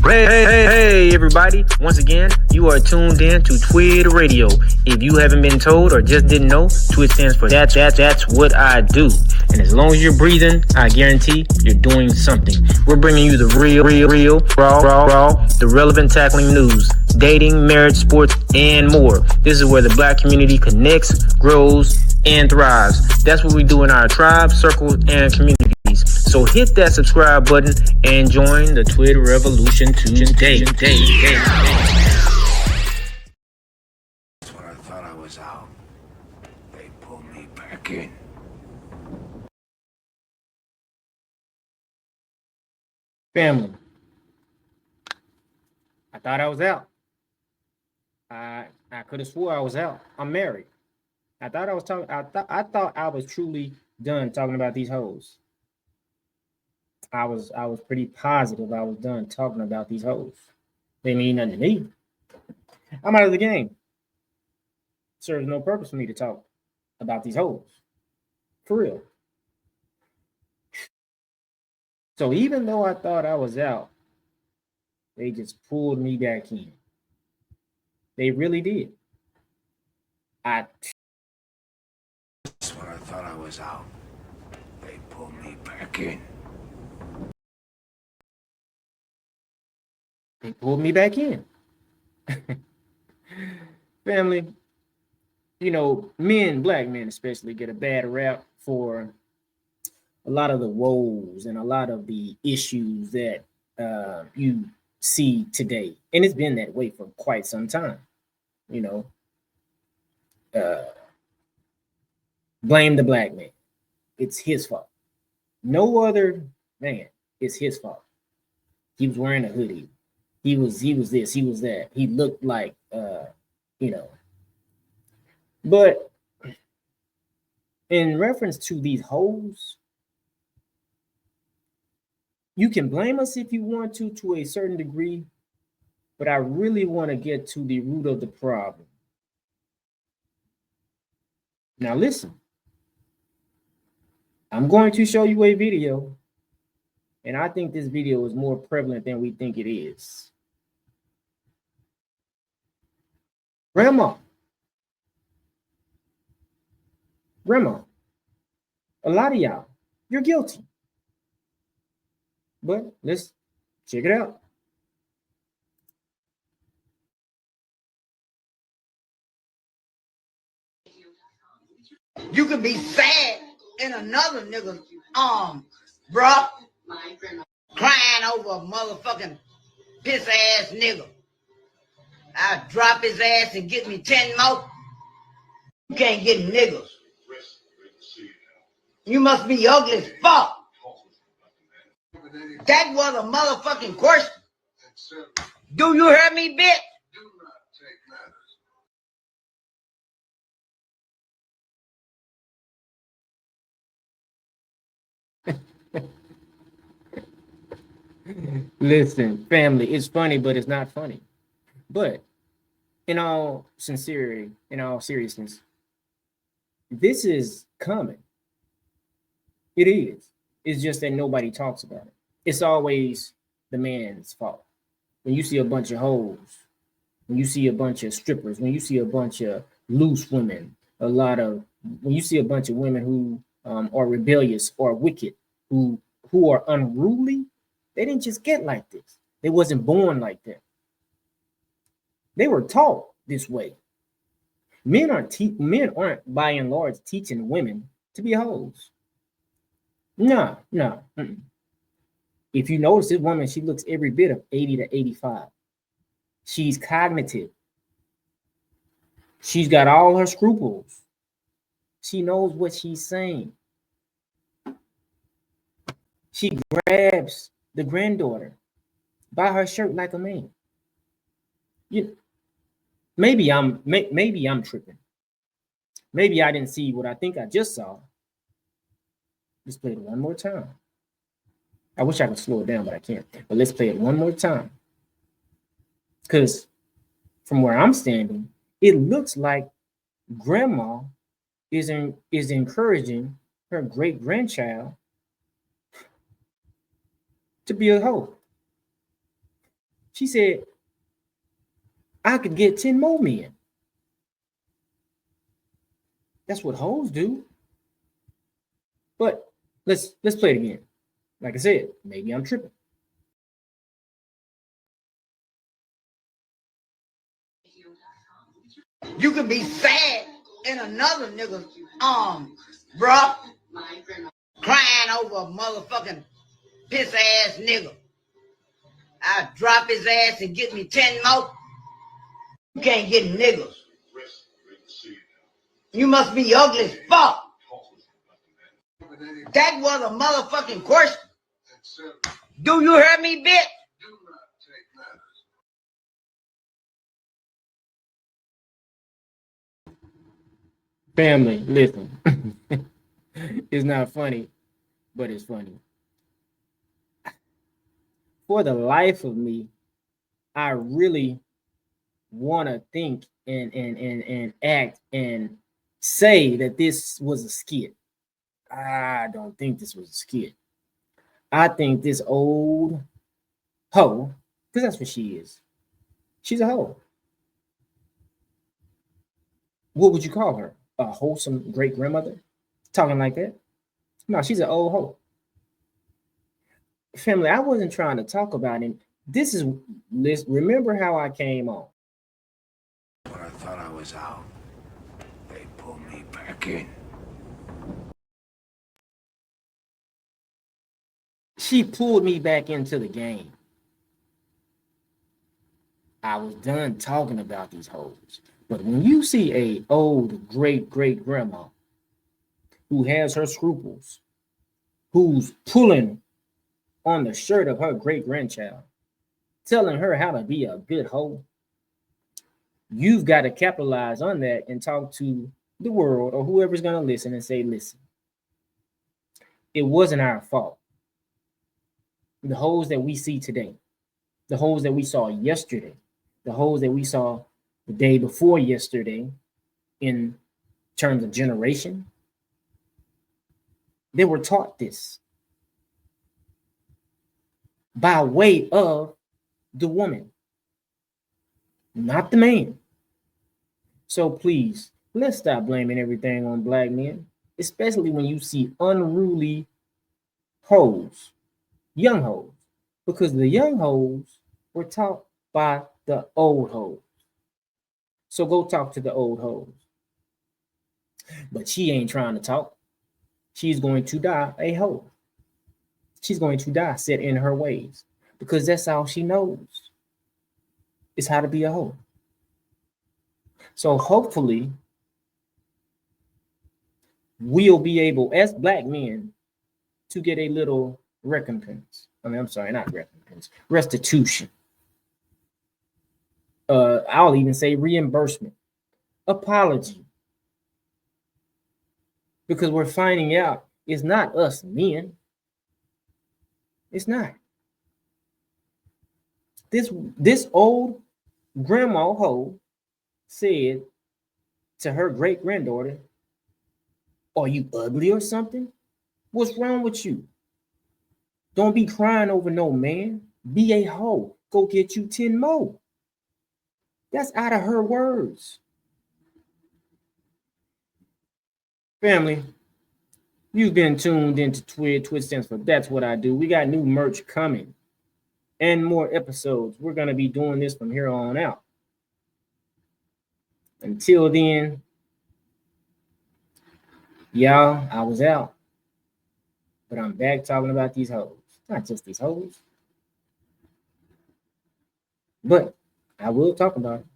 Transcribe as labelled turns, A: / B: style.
A: Hey, everybody. Once again, you are tuned in to Twid Radio. If you haven't been told or just didn't know, Twid stands for that's what I do. And as long as you're breathing, I guarantee you're doing something. We're bringing you the real, raw, the relevant tackling news, dating, marriage, sports, and more. This is where the black community connects, grows, and thrives. That's what we do in our tribe, circles, and communities. So hit that subscribe button and join the Twitter revolution today.
B: That's when I thought I was out. They pulled me back in.
A: Family, I thought I was out. I could have swore I was out. I'm married. I thought I was talking. I thought I was truly done talking about these hoes. I was pretty positive I was done talking about these hoes. They mean nothing to me. I'm out of the game. Serves no purpose for me to talk about these hoes. For real. So even though I thought I was out, they just pulled me back in. They really did.
B: That's when I thought I was out. They pulled me back in.
A: They pulled me back in. Family, you know, men, black men especially, get a bad rap for a lot of the woes and a lot of the issues that you see today. And it's been that way for quite some time. You know, blame the black man. It's his fault. No other man. It's his fault. He was wearing a hoodie. He was this, he was that. He looked like, you know. But in reference to these hoes, you can blame us if you want to a certain degree, but I really want to get to the root of the problem. Now listen, I'm going to show you a video, and I think this video is more prevalent than we think it is. Grandma, a lot of y'all, you're guilty. But let's check it out.
C: You could be sad in another nigga's arm, bruh. Crying over a motherfucking piss ass nigga. I drop his ass and get me 10 more. You can't get niggas. You must be ugly as fuck. That was a motherfucking question. Do you hear me, bitch?
A: Listen, family, it's funny, but it's not funny. But in all sincerity, in all seriousness, this is common. It is. It's just that nobody talks about it. It's always the man's fault. When you see a bunch of hoes, when you see a bunch of strippers, when you see a bunch of loose women, when you see a bunch of women who are rebellious or wicked, who are unruly, they didn't just get like this. They wasn't born like that. They were taught this way. Men aren't by and large teaching women to be hoes. No. If you notice this woman, she looks every bit of 80 to 85. She's cognitive. She's got all her scruples. She knows what she's saying. She grabs the granddaughter by her shirt like a man. Maybe I'm tripping. Maybe I didn't see what I think I just saw. Let's play it one more time. I wish I could slow it down, but I can't. But let's play it one more time. Because from where I'm standing, it looks like grandma is encouraging her great-grandchild to be a hoe. She said, I could get 10 more men. That's what hoes do. But let's play it again. Like I said, maybe I'm tripping.
C: You could be sad in another nigga's arms, bruh. Crying over a motherfucking piss ass nigga. I drop his ass and get me 10 more. You can't get niggas. You must be ugly as fuck. That was a motherfucking question. Do you hear me, bitch?
A: Family, listen. It's not funny, but it's funny. For the life of me, I really want to think and act and say that this was a skit. I don't think this was a skit. I think this old hoe, because that's what she is. She's a hoe. What would you call her? A wholesome great grandmother? Talking like that? No, she's an old hoe. Family, I wasn't trying to talk about it. This is, remember how I came on.
B: When I thought I was out, they pulled me back in.
A: She pulled me back into the game. I was done talking about these hoes. But when you see a old great grandma who has her scruples, who's pulling on the shirt of her great grandchild, telling her how to be a good hoe, you've got to capitalize on that and talk to the world or whoever's going to listen and say, listen, it wasn't our fault. The hoes that we see today, the hoes that we saw yesterday, the hoes that we saw the day before yesterday in terms of generation, they were taught this by way of the woman, not the man. So please, let's stop blaming everything on black men, especially when you see unruly hoes, young hoes, because the young hoes were taught by the old hoes. So go talk to the old hoes. But she ain't trying to talk. She's going to die a hoe. She's going to die set in her ways because that's all she knows is how to be a hoe. So hopefully we'll be able, as black men, to get a little recompense. I'm sorry, not recompense, restitution. I'll even say reimbursement, apology. Because we're finding out it's not us men. It's not. This old grandma hoe said to her great granddaughter, are you ugly or something? What's wrong with you? Don't be crying over no man. Be a hoe. Go get you 10 more. That's out of her words. Family, you've been tuned into Twid. Twid stands for That's What I Do. We got new merch coming and more episodes. We're going to be doing this from here on out. Until then, y'all, I was out. But I'm back talking about these hoes. Not just these hoes. But I will talk about it.